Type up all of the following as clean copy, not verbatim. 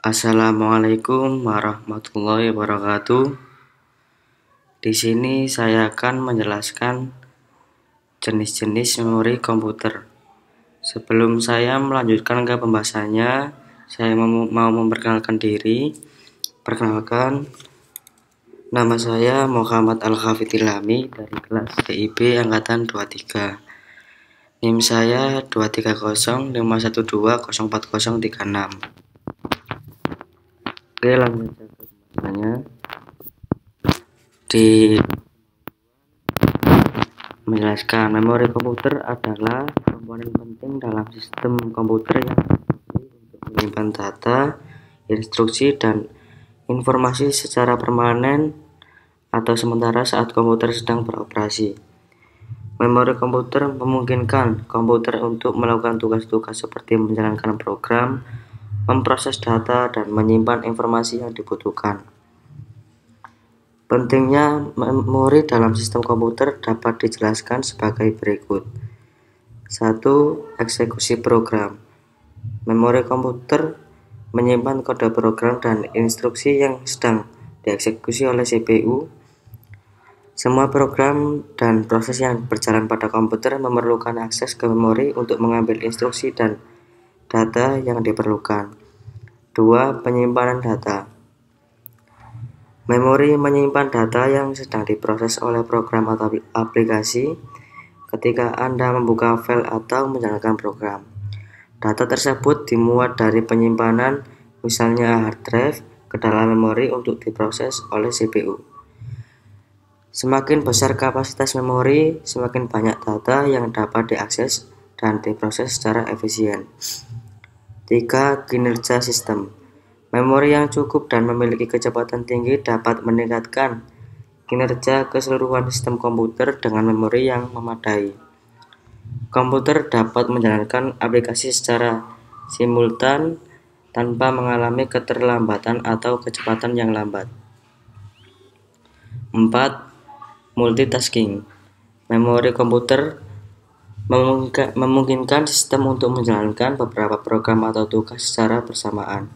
Assalamualaikum warahmatullahi wabarakatuh. Di sini saya akan menjelaskan jenis-jenis memori komputer. Sebelum saya melanjutkan ke pembahasannya, saya mau memperkenalkan diri. Perkenalkan, nama saya Muhammad Al-Hafidz Ilhami dari kelas TIB angkatan 23. NIM saya 23051204036. Oke, lanjut ke pembahasannya. Di menjelaskan, memori komputer adalah komponen penting dalam sistem komputer yang berfungsi untuk menyimpan data, instruksi, dan informasi secara permanen atau sementara saat komputer sedang beroperasi. Memori komputer memungkinkan komputer untuk melakukan tugas-tugas seperti menjalankan program, memproses data, dan menyimpan informasi yang dibutuhkan. Pentingnya memori dalam sistem komputer dapat dijelaskan sebagai berikut. 1. Eksekusi program. Memori komputer menyimpan kode program dan instruksi yang sedang dieksekusi oleh CPU. Semua program dan proses yang berjalan pada komputer memerlukan akses ke memori untuk mengambil instruksi dan data yang diperlukan. 2. Penyimpanan data. Memori menyimpan data yang sedang diproses oleh program atau aplikasi ketika Anda membuka file atau menjalankan program. Data tersebut dimuat dari penyimpanan, misalnya hard drive, ke dalam memori untuk diproses oleh CPU. Semakin besar kapasitas memori, semakin banyak data yang dapat diakses dan diproses secara efisien. 3. Kinerja sistem. Memori yang cukup dan memiliki kecepatan tinggi dapat meningkatkan kinerja keseluruhan sistem komputer dengan memori yang memadai. Komputer dapat menjalankan aplikasi secara simultan tanpa mengalami keterlambatan atau kecepatan yang lambat. 4. Multitasking. Memori komputer memungkinkan sistem untuk menjalankan beberapa program atau tugas secara bersamaan.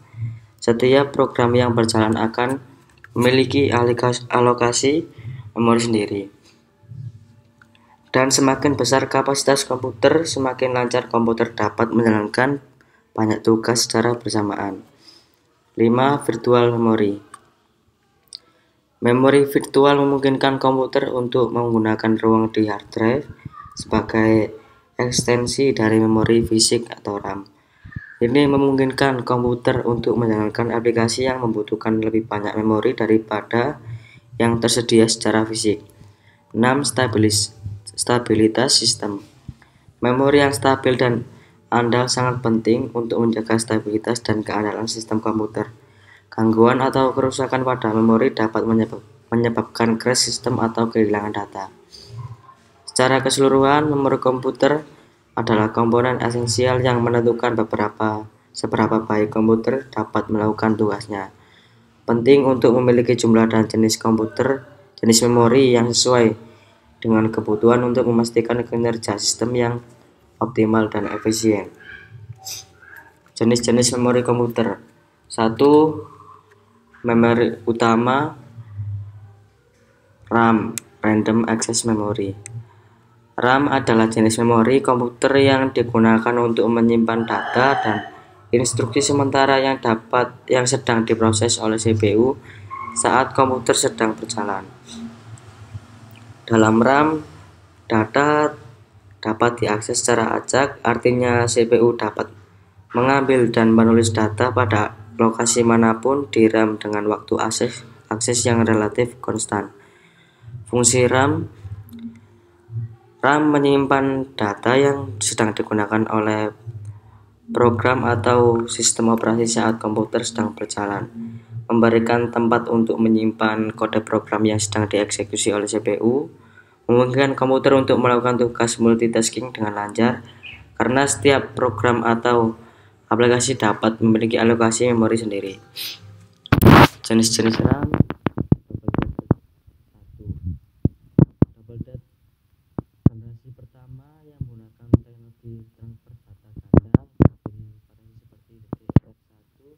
Setiap program yang berjalan akan memiliki alokasi memori sendiri. Dan semakin besar kapasitas komputer, semakin lancar komputer dapat menjalankan banyak tugas secara bersamaan. 5. Virtual memory. Memori virtual memungkinkan komputer untuk menggunakan ruang di hard drive sebagai ekstensi dari memori fisik atau RAM. Ini memungkinkan komputer untuk menjalankan aplikasi yang membutuhkan lebih banyak memori daripada yang tersedia secara fisik. 6. Stabilitas sistem. Memori yang stabil dan andal sangat penting untuk menjaga stabilitas dan keandalan sistem komputer. Gangguan atau kerusakan pada memori dapat menyebabkan crash sistem atau kehilangan data. Secara keseluruhan, memori komputer adalah komponen esensial yang menentukan seberapa baik komputer dapat melakukan tugasnya. Penting untuk memiliki jumlah dan jenis memori yang sesuai dengan kebutuhan untuk memastikan kinerja sistem yang optimal dan efisien. Jenis-jenis memori komputer. 1. Memori utama, RAM, Random Access Memory. RAM adalah jenis memori komputer yang digunakan untuk menyimpan data dan instruksi sementara yang sedang diproses oleh CPU saat komputer sedang berjalan. Dalam RAM, data dapat diakses secara acak, artinya CPU dapat mengambil dan menulis data pada lokasi manapun di RAM dengan waktu akses yang relatif konstan. Fungsi RAM menyimpan data yang sedang digunakan oleh program atau sistem operasi saat komputer sedang berjalan, memberikan tempat untuk menyimpan kode program yang sedang dieksekusi oleh CPU, memungkinkan komputer untuk melakukan tugas multitasking dengan lancar, karena setiap program atau aplikasi dapat memiliki alokasi memori sendiri. Jenis-jenis RAM. Generasi pertama yang menggunakan teknologi transfer data ganda seperti DDR1, DDR2,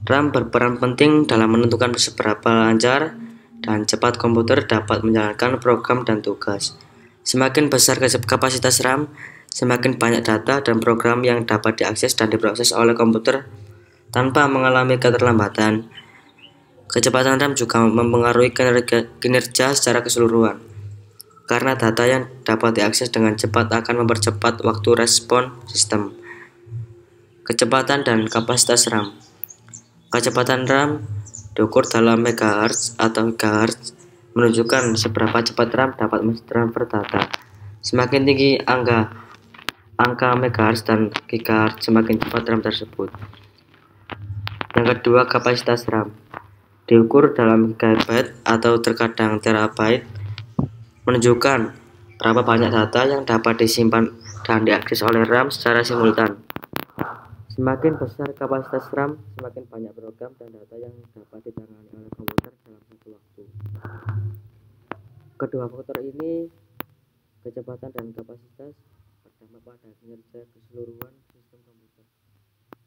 RAM berperan penting dalam menentukan seberapa lancar dan cepat komputer dapat menjalankan program dan tugas. Semakin besar kapasitas RAM, semakin banyak data dan program yang dapat diakses dan diproses oleh komputer tanpa mengalami keterlambatan. Kecepatan RAM juga mempengaruhi kinerja secara keseluruhan, karena data yang dapat diakses dengan cepat akan mempercepat waktu respon sistem. Kecepatan dan kapasitas RAM. Kecepatan RAM diukur dalam MHz atau GHz, menunjukkan seberapa cepat RAM dapat mentransfer data. Semakin tinggi angka MHz dan GHz, semakin cepat RAM tersebut. Yang kedua, kapasitas RAM diukur dalam gigabyte atau terkadang terabyte, menunjukkan berapa banyak data yang dapat disimpan dan diakses oleh RAM secara simultan. Semakin besar kapasitas RAM, semakin banyak program dan data yang dapat ditangani oleh komputer dalam satu waktu. Kedua faktor ini, kecepatan dan kapasitas, berdampak pada kinerja keseluruhan sistem komputer.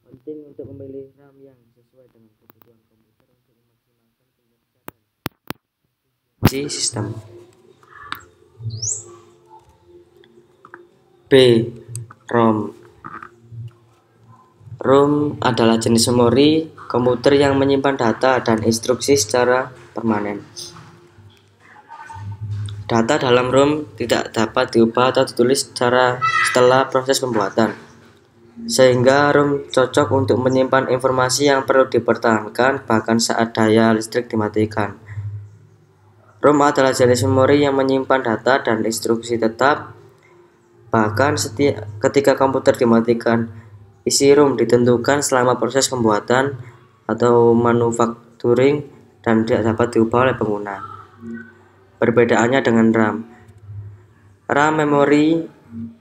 Penting untuk memilih RAM yang sesuai dengan kebutuhan komputer untuk memaksimalkan kinerja dan efisiensi sistem. B. ROM. ROM adalah jenis memori komputer yang menyimpan data dan instruksi secara permanen. Data dalam ROM tidak dapat diubah atau ditulis setelah proses pembuatan, sehingga ROM cocok untuk menyimpan informasi yang perlu dipertahankan bahkan saat daya listrik dimatikan. ROM adalah jenis memori yang menyimpan data dan instruksi tetap, bahkan ketika komputer dimatikan. Isi ROM ditentukan selama proses pembuatan atau manufacturing dan tidak dapat diubah oleh pengguna. Perbedaannya dengan RAM. RAM memori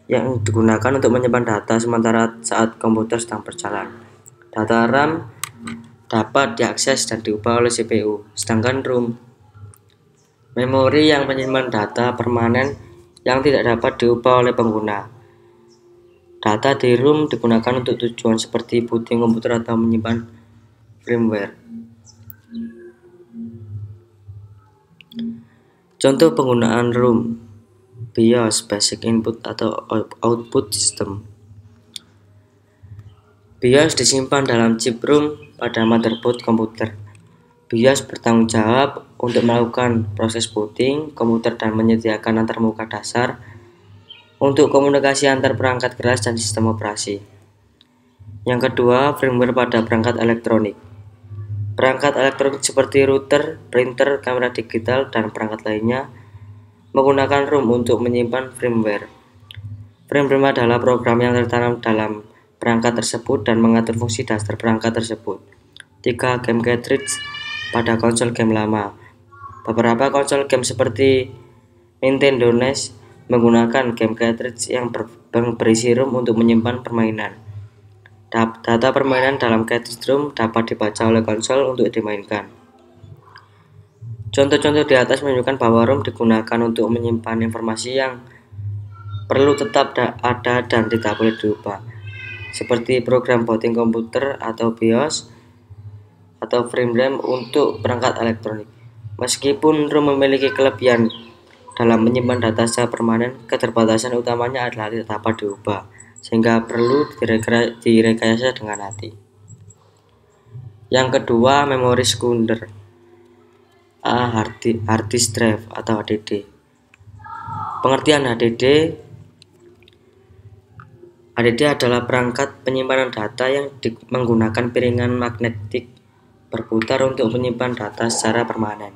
yang digunakan untuk menyimpan data sementara saat komputer sedang berjalan. Data RAM dapat diakses dan diubah oleh CPU, sedangkan ROM memori yang menyimpan data permanen yang tidak dapat diubah oleh pengguna. Data di ROM digunakan untuk tujuan seperti booting komputer atau menyimpan firmware. Contoh penggunaan ROM: BIOS, Basic Input atau Output System. BIOS disimpan dalam chip ROM pada motherboard komputer. BIOS bertanggung jawab untuk melakukan proses booting komputer dan menyediakan antarmuka dasar untuk komunikasi antar perangkat keras dan sistem operasi. Yang kedua, firmware pada perangkat elektronik. Perangkat elektronik seperti router, printer, kamera digital, dan perangkat lainnya menggunakan ROM untuk menyimpan firmware. Firmware adalah program yang tertanam dalam perangkat tersebut dan mengatur fungsi dasar perangkat tersebut. 3. Game cartridge pada konsol game lama. Beberapa konsol game seperti Nintendo NES menggunakan game cartridge yang berisi ROM untuk menyimpan permainan. Data permainan dalam cartridge ROM dapat dibaca oleh konsol untuk dimainkan. Contoh-contoh di atas menunjukkan bahwa ROM digunakan untuk menyimpan informasi yang perlu tetap ada dan tidak boleh diubah, seperti program booting komputer atau BIOS atau firmware untuk perangkat elektronik. Meskipun ROM memiliki kelebihan dalam menyimpan data secara permanen, keterbatasan utamanya adalah tidak dapat diubah, sehingga perlu direkayasa dengan hati. Yang kedua, memori sekunder, hard disk drive atau HDD. Pengertian HDD adalah perangkat penyimpanan data yang menggunakan piringan magnetik berputar untuk menyimpan data secara permanen.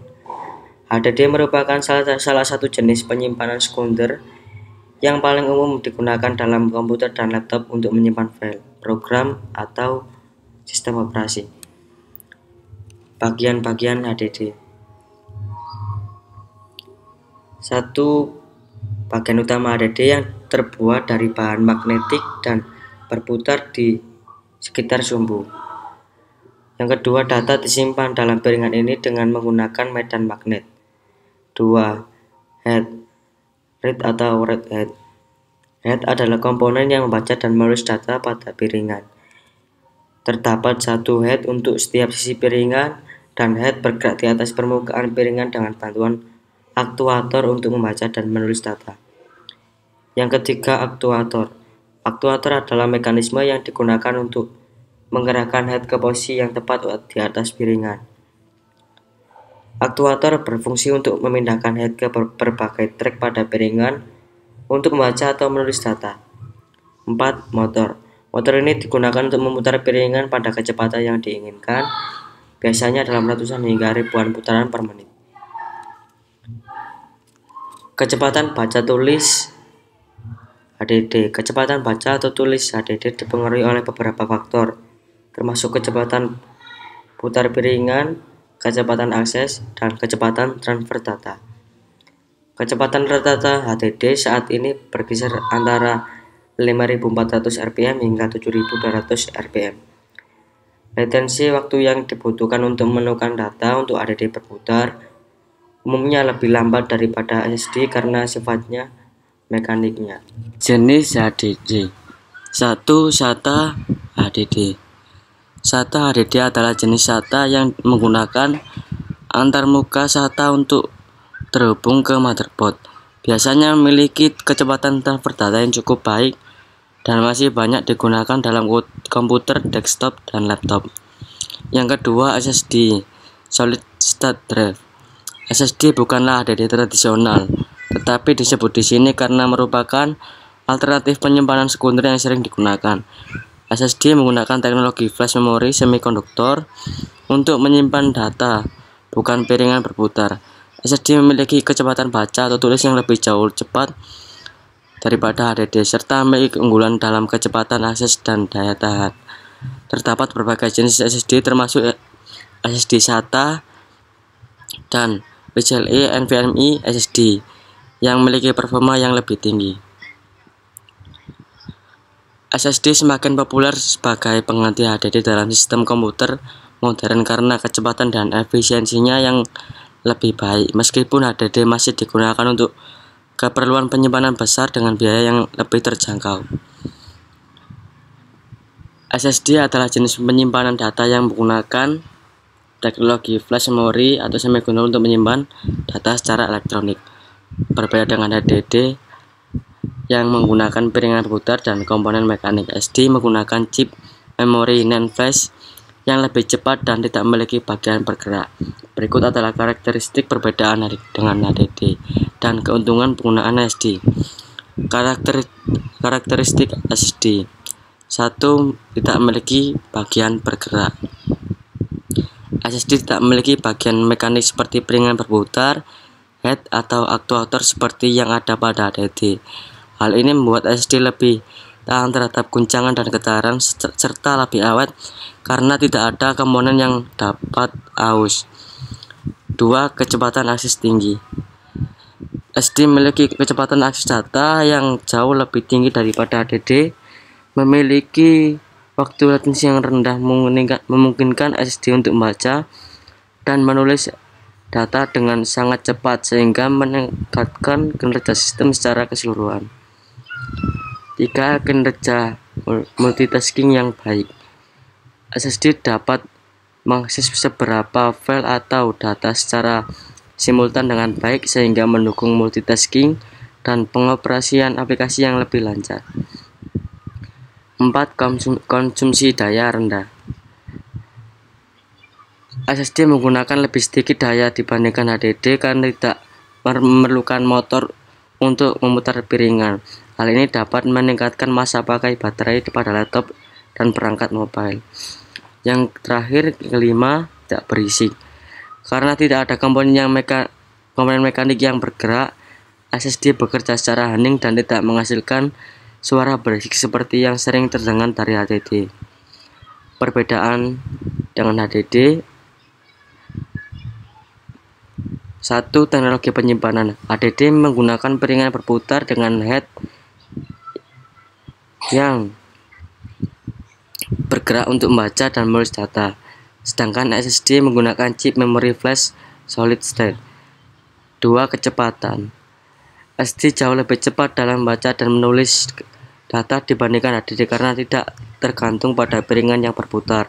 HDD merupakan salah satu jenis penyimpanan sekunder yang paling umum digunakan dalam komputer dan laptop untuk menyimpan file, program, atau sistem operasi. Bagian-bagian HDD. 1. Bagian utama HDD yang terbuat dari bahan magnetik dan berputar di sekitar sumbu. Yang kedua, data disimpan dalam piringan ini dengan menggunakan medan magnet. 2. Head, read atau write head. Head adalah komponen yang membaca dan menulis data pada piringan. Terdapat satu head untuk setiap sisi piringan, dan head bergerak di atas permukaan piringan dengan bantuan aktuator untuk membaca dan menulis data. Yang ketiga, aktuator. Aktuator adalah mekanisme yang digunakan untuk menggerakkan head ke posisi yang tepat di atas piringan. Aktuator berfungsi untuk memindahkan head ke berbagai track pada piringan untuk membaca atau menulis data. 4. Motor. Motor ini digunakan untuk memutar piringan pada kecepatan yang diinginkan, biasanya dalam ratusan hingga ribuan putaran per menit. Kecepatan baca tulis HDD. Kecepatan baca atau tulis HDD dipengaruhi oleh beberapa faktor, termasuk kecepatan putar piringan, kecepatan akses, dan kecepatan transfer data. Kecepatan rata-rata HDD saat ini berkisar antara 5.400 rpm hingga 7.200 rpm. Latensi waktu yang dibutuhkan untuk menemukan data untuk HDD berputar umumnya lebih lambat daripada SSD karena sifatnya mekaniknya. Jenis HDD. 1. SATA HDD. SATA HDD adalah jenis SATA yang menggunakan antarmuka SATA untuk terhubung ke motherboard. Biasanya memiliki kecepatan transfer data yang cukup baik dan masih banyak digunakan dalam komputer desktop dan laptop. Yang kedua, SSD Solid State Drive. SSD bukanlah HDD tradisional, tetapi disebut di sini karena merupakan alternatif penyimpanan sekunder yang sering digunakan. SSD menggunakan teknologi flash memory semikonduktor untuk menyimpan data, bukan piringan berputar. SSD memiliki kecepatan baca atau tulis yang lebih jauh cepat daripada HDD, serta memiliki keunggulan dalam kecepatan akses dan daya tahan. Terdapat berbagai jenis SSD termasuk SSD SATA dan VGA NVMe SSD yang memiliki performa yang lebih tinggi. SSD semakin populer sebagai pengganti HDD dalam sistem komputer modern karena kecepatan dan efisiensinya yang lebih baik, meskipun HDD masih digunakan untuk keperluan penyimpanan besar dengan biaya yang lebih terjangkau. SSD adalah jenis penyimpanan data yang menggunakan teknologi flash memory atau semikonduktor untuk menyimpan data secara elektronik. Berbeda dengan HDD yang menggunakan piringan berputar dan komponen mekanik, SSD menggunakan chip memori NAND flash yang lebih cepat dan tidak memiliki bagian bergerak. Berikut adalah karakteristik perbedaan dengan HDD dan keuntungan penggunaan SSD. Karakteristik SSD. 1. Tidak memiliki bagian bergerak. SSD tidak memiliki bagian mekanik seperti piringan berputar, head, atau aktuator seperti yang ada pada HDD. Hal ini membuat SSD lebih tahan terhadap guncangan dan getaran serta lebih awet karena tidak ada komponen yang dapat aus. 2. Kecepatan akses tinggi. SSD memiliki kecepatan akses data yang jauh lebih tinggi daripada HDD, memiliki waktu latensi yang rendah memungkinkan SSD untuk membaca dan menulis data dengan sangat cepat sehingga meningkatkan kinerja sistem secara keseluruhan. 3. Kinerja multitasking yang baik. SSD dapat mengakses beberapa file atau data secara simultan dengan baik sehingga mendukung multitasking dan pengoperasian aplikasi yang lebih lancar. 4. Konsumsi daya rendah. SSD menggunakan lebih sedikit daya dibandingkan HDD karena tidak memerlukan motor untuk memutar piringan. Hal ini dapat meningkatkan masa pakai baterai pada laptop dan perangkat mobile. Yang terakhir, kelima, tidak berisik. Karena tidak ada komponen mekanik yang bergerak, SSD bekerja secara hening dan tidak menghasilkan suara berisik seperti yang sering terdengar dari HDD. Perbedaan dengan HDD. 1. Teknologi penyimpanan. HDD menggunakan piringan berputar dengan head yang bergerak untuk membaca dan menulis data, sedangkan SSD menggunakan chip memori flash solid state. 2. Kecepatan. SSD jauh lebih cepat dalam membaca dan menulis data dibandingkan HDD karena tidak tergantung pada piringan yang berputar.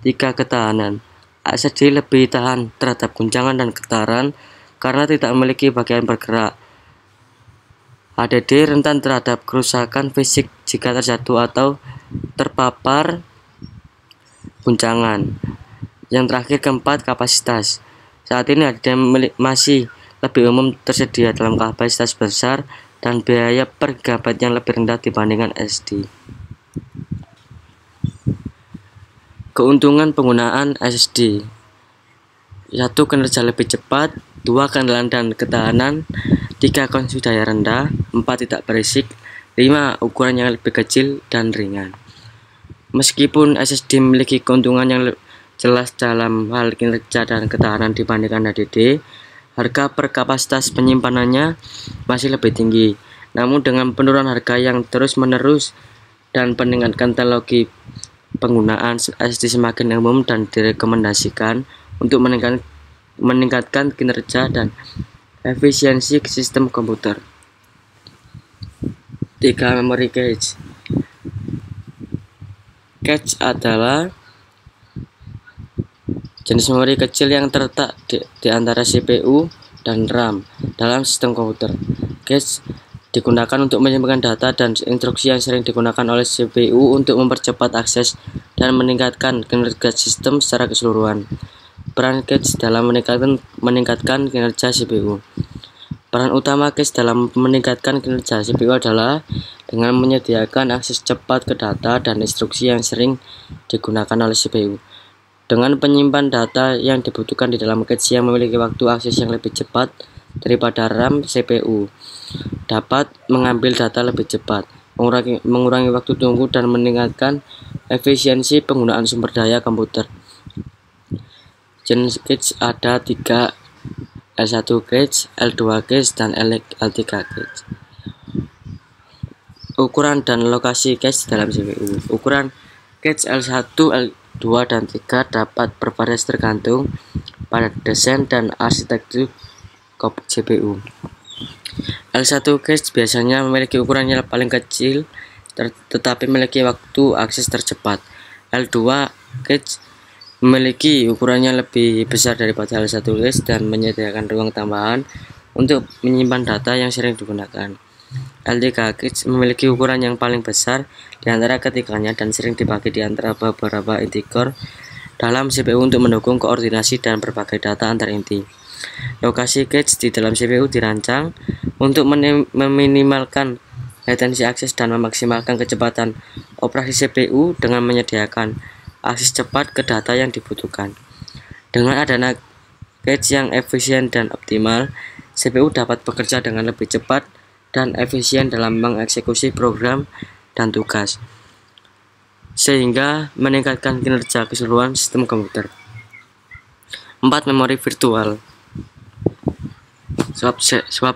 3. Ketahanan. SSD lebih tahan terhadap guncangan dan getaran karena tidak memiliki bagian bergerak. HDD rentan terhadap kerusakan fisik jika terjatuh atau terpapar guncangan. Yang terakhir, keempat, kapasitas. Saat ini HDD masih lebih umum tersedia dalam kapasitas besar dan biaya per gigabyte yang lebih rendah dibandingkan SSD. Keuntungan penggunaan SSD: 1. Kinerja lebih cepat, 2. Keandalan dan ketahanan, 3. konsumsi daya rendah, 4. Tidak berisik, 5. Ukuran yang lebih kecil dan ringan. Meskipun SSD memiliki keuntungan yang jelas dalam hal kinerja dan ketahanan dibandingkan HDD, harga per kapasitas penyimpanannya masih lebih tinggi. Namun dengan penurunan harga yang terus-menerus dan peningkatan teknologi, penggunaan SSD semakin umum dan direkomendasikan untuk meningkatkan kinerja dan efisiensi sistem komputer. 3. Memory cache. Cache adalah jenis memori kecil yang terletak di antara CPU dan RAM dalam sistem komputer. Cache digunakan untuk menyimpan data dan instruksi yang sering digunakan oleh CPU untuk mempercepat akses dan meningkatkan kinerja sistem secara keseluruhan. Peran cache dalam meningkatkan kinerja CPU. Peran utama cache dalam meningkatkan kinerja CPU adalah dengan menyediakan akses cepat ke data dan instruksi yang sering digunakan oleh CPU. Dengan penyimpan data yang dibutuhkan di dalam cache yang memiliki waktu akses yang lebih cepat daripada RAM, CPU dapat mengambil data lebih cepat, mengurangi waktu tunggu dan meningkatkan efisiensi penggunaan sumber daya komputer. Jenis cache ada 3, L1 cache, L2 cache, dan L3 cache. Ukuran dan lokasi cache dalam CPU. Ukuran cache L1, L2, dan 3 dapat bervariasi tergantung pada desain dan arsitektur CPU. L1 cache biasanya memiliki ukuran yang paling kecil tetapi memiliki waktu akses tercepat. L2 cache memiliki ukuran yang lebih besar daripada L1 cache dan menyediakan ruang tambahan untuk menyimpan data yang sering digunakan. L3 cache memiliki ukuran yang paling besar di antara ketiganya dan sering dibagi di antara beberapa inti core dalam CPU untuk mendukung koordinasi dan berbagai data antar inti. Lokasi cache di dalam CPU dirancang untuk meminimalkan latensi akses dan memaksimalkan kecepatan operasi CPU dengan menyediakan akses cepat ke data yang dibutuhkan. Dengan adanya cache yang efisien dan optimal, CPU dapat bekerja dengan lebih cepat dan efisien dalam mengeksekusi program dan tugas, sehingga meningkatkan kinerja keseluruhan sistem komputer. 4. Memori virtual. Swap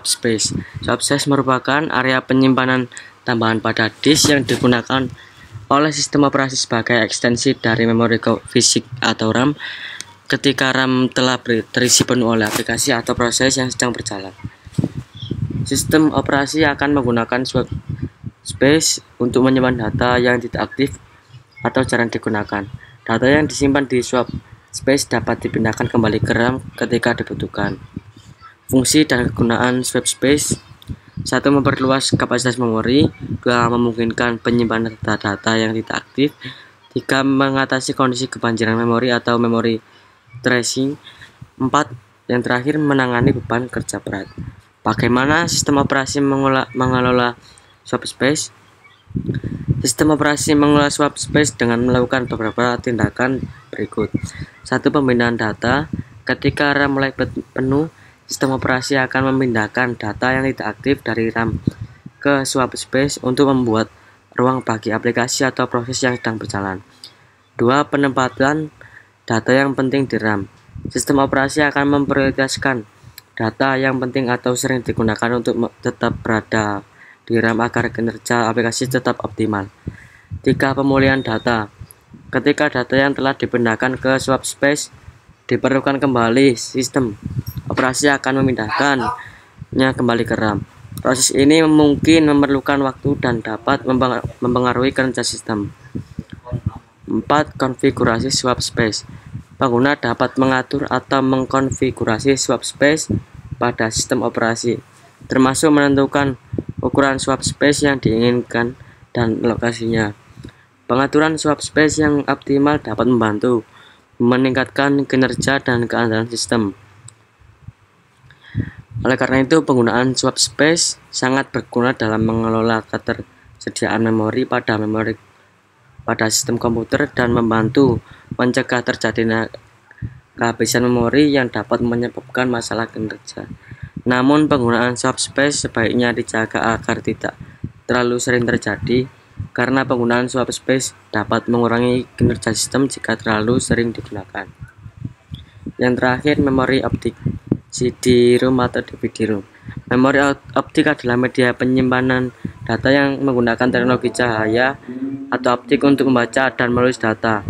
space. Swap space merupakan area penyimpanan tambahan pada disk yang digunakan oleh sistem operasi sebagai ekstensi dari memori fisik atau RAM ketika RAM telah terisi penuh oleh aplikasi atau proses yang sedang berjalan. Sistem operasi akan menggunakan swap space untuk menyimpan data yang tidak aktif atau jarang digunakan. Data yang disimpan di swap space dapat dipindahkan kembali ke RAM ketika dibutuhkan. Fungsi dan kegunaan swap space: 1. Memperluas kapasitas memori, 2. Memungkinkan penyimpanan data yang tidak aktif, 3. Mengatasi kondisi kebanjiran memori atau memori tracing, 4. Yang terakhir, menangani beban kerja berat. Bagaimana sistem operasi mengelola swap space? Sistem operasi mengelola swap space dengan melakukan beberapa tindakan berikut. 1. Pemindahan data. Ketika RAM mulai penuh, sistem operasi akan memindahkan data yang tidak aktif dari RAM ke swap space untuk membuat ruang bagi aplikasi atau proses yang sedang berjalan. 2. Penempatan data yang penting di RAM. Sistem operasi akan memprioritaskan data yang penting atau sering digunakan untuk tetap berada di RAM agar kinerja aplikasi tetap optimal. 3. Pemulihan data. Ketika data yang telah dipindahkan ke swap space diperlukan kembali, sistem operasi akan memindahkannya kembali ke RAM. Proses ini mungkin memerlukan waktu dan dapat mempengaruhi kerja sistem. 4. Konfigurasi swap space. Pengguna dapat mengatur atau mengkonfigurasi swap space pada sistem operasi, termasuk menentukan ukuran swap space yang diinginkan dan lokasinya. Pengaturan swap space yang optimal dapat membantu meningkatkan kinerja dan keandalan sistem. Oleh karena itu, penggunaan swap space sangat berguna dalam mengelola ketersediaan memori pada sistem komputer dan membantu mencegah terjadinya kehabisan memori yang dapat menyebabkan masalah kinerja. Namun, penggunaan swap space sebaiknya dijaga agar tidak terlalu sering terjadi, karena penggunaan swap space dapat mengurangi kinerja sistem jika terlalu sering digunakan. Yang terakhir, memori optik. CD-ROM atau DVD-ROM. Memori optik adalah media penyimpanan data yang menggunakan teknologi cahaya atau optik untuk membaca dan menulis data.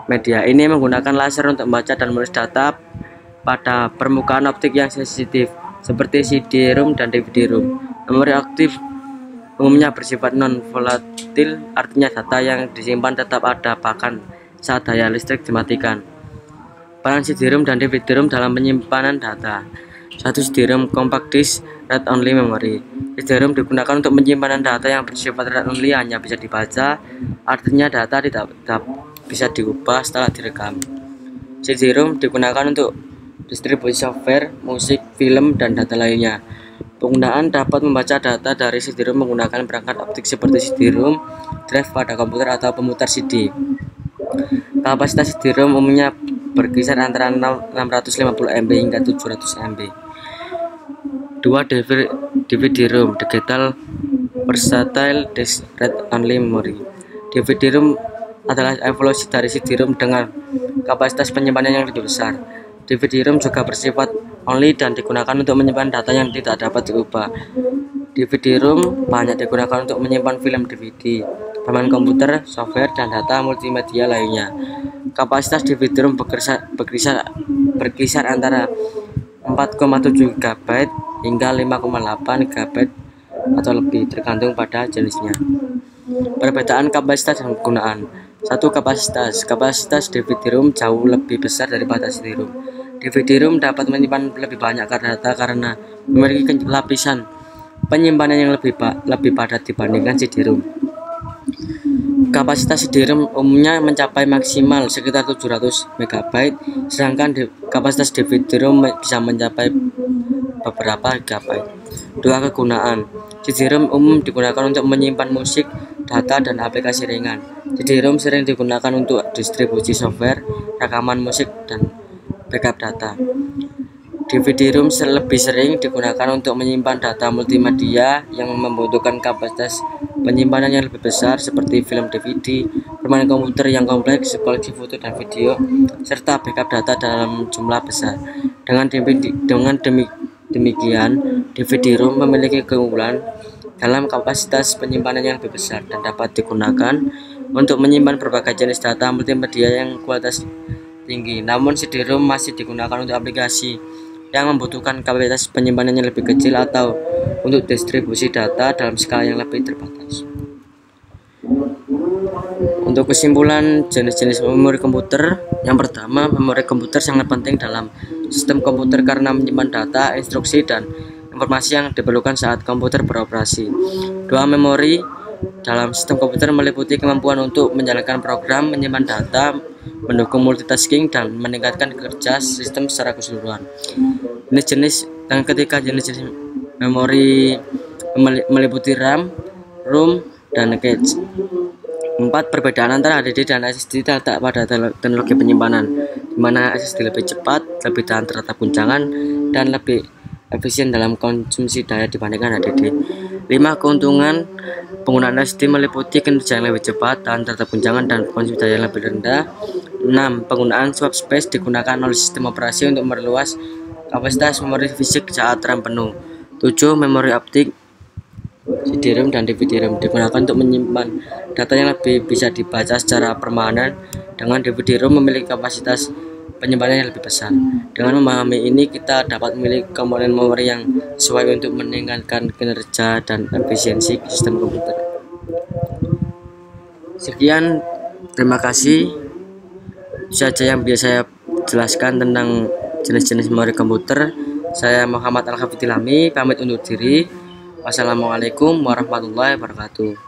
Media ini menggunakan laser untuk membaca dan menulis data pada permukaan optik yang sensitif, seperti CD-ROM dan DVD-ROM. Memori optik umumnya bersifat non-volatil, artinya data yang disimpan tetap ada bahkan saat daya listrik dimatikan. Peran CD-ROM dan DVD-ROM dalam penyimpanan data. 1. CD-ROM compact disk read-only memory. CD-ROM digunakan untuk penyimpanan data yang bersifat read-only, hanya bisa dibaca, artinya data tidak bisa diubah setelah direkam. CD-ROM digunakan untuk distribusi software, musik, film, dan data lainnya. Penggunaan dapat membaca data dari CD-ROM menggunakan perangkat optik seperti CD-ROM drive pada komputer atau pemutar CD. Kapasitas CD-ROM umumnya berkisar antara 650 MB hingga 700 MB. 2. DVD-ROM Digital Versatile Disk Read-Only Memory. DVD-ROM adalah evolusi dari CD-ROM dengan kapasitas penyimpanan yang lebih besar. DVD-ROM juga bersifat only dan digunakan untuk menyimpan data yang tidak dapat diubah. DVD-ROM banyak digunakan untuk menyimpan film DVD, permainan komputer, software, dan data multimedia lainnya. Kapasitas DVD-ROM berkisar antara 4,7 GB hingga 5,8 GB atau lebih, tergantung pada jenisnya. Perbedaan kapasitas dan penggunaan. 1. Kapasitas DVD-ROM jauh lebih besar daripada CD-ROM. DVD-ROM dapat menyimpan lebih banyak data karena memiliki lapisan penyimpanan yang lebih padat dibandingkan CD-ROM. Kapasitas CD-ROM umumnya mencapai maksimal sekitar 700 MB, sedangkan kapasitas DVD-ROM bisa mencapai beberapa GB. 2. Kegunaan. CD-ROM umum digunakan untuk menyimpan musik, data, dan aplikasi ringan. CD-ROM sering digunakan untuk distribusi software, rekaman musik, dan backup data. DVD-ROM lebih sering digunakan untuk menyimpan data multimedia yang membutuhkan kapasitas penyimpanan yang lebih besar seperti film DVD, permainan komputer yang kompleks, koleksi foto dan video, serta backup data dalam jumlah besar. Dengan demikian, DVD-ROM memiliki keunggulan dalam kapasitas penyimpanan yang lebih besar dan dapat digunakan untuk menyimpan berbagai jenis data multimedia yang kualitas tinggi. Namun CD-ROM masih digunakan untuk aplikasi yang membutuhkan kapasitas penyimpanan yang lebih kecil atau untuk distribusi data dalam skala yang lebih terbatas. Untuk kesimpulan jenis-jenis memori komputer, yang pertama, memori komputer sangat penting dalam sistem komputer karena menyimpan data, instruksi, dan informasi yang diperlukan saat komputer beroperasi. 2. Memori dalam sistem komputer meliputi kemampuan untuk menjalankan program, menyimpan data, mendukung multitasking, dan meningkatkan kerja sistem secara keseluruhan. Yang ketiga, jenis-jenis memori meliputi RAM, ROM, dan cache. 4. Perbedaan antara HDD dan SSD terletak pada teknologi penyimpanan, di mana SSD lebih cepat, lebih tahan terhadap guncangan, dan lebih efisien dalam konsumsi daya dibandingkan HDD. 5. Keuntungan penggunaan SSD meliputi kinerja yang lebih cepat, tahan terhadap guncangan, dan konsumsi daya yang lebih rendah. 6. Penggunaan swap space digunakan oleh sistem operasi untuk memperluas kapasitas memori fisik saat RAM penuh. 7. Memori optik CD-ROM dan DVD-ROM digunakan untuk menyimpan data yang lebih bisa dibaca secara permanen, dengan DVD-ROM memiliki kapasitas penyebarannya lebih besar. Dengan memahami ini, kita dapat memilih komponen memori yang sesuai untuk meningkatkan kinerja dan efisiensi sistem komputer. Sekian, terima kasih. Itu saja yang bisa saya jelaskan tentang jenis-jenis memori komputer. Saya Muhammad Al-Hafidhilami, pamit undur diri. Wassalamualaikum warahmatullahi wabarakatuh.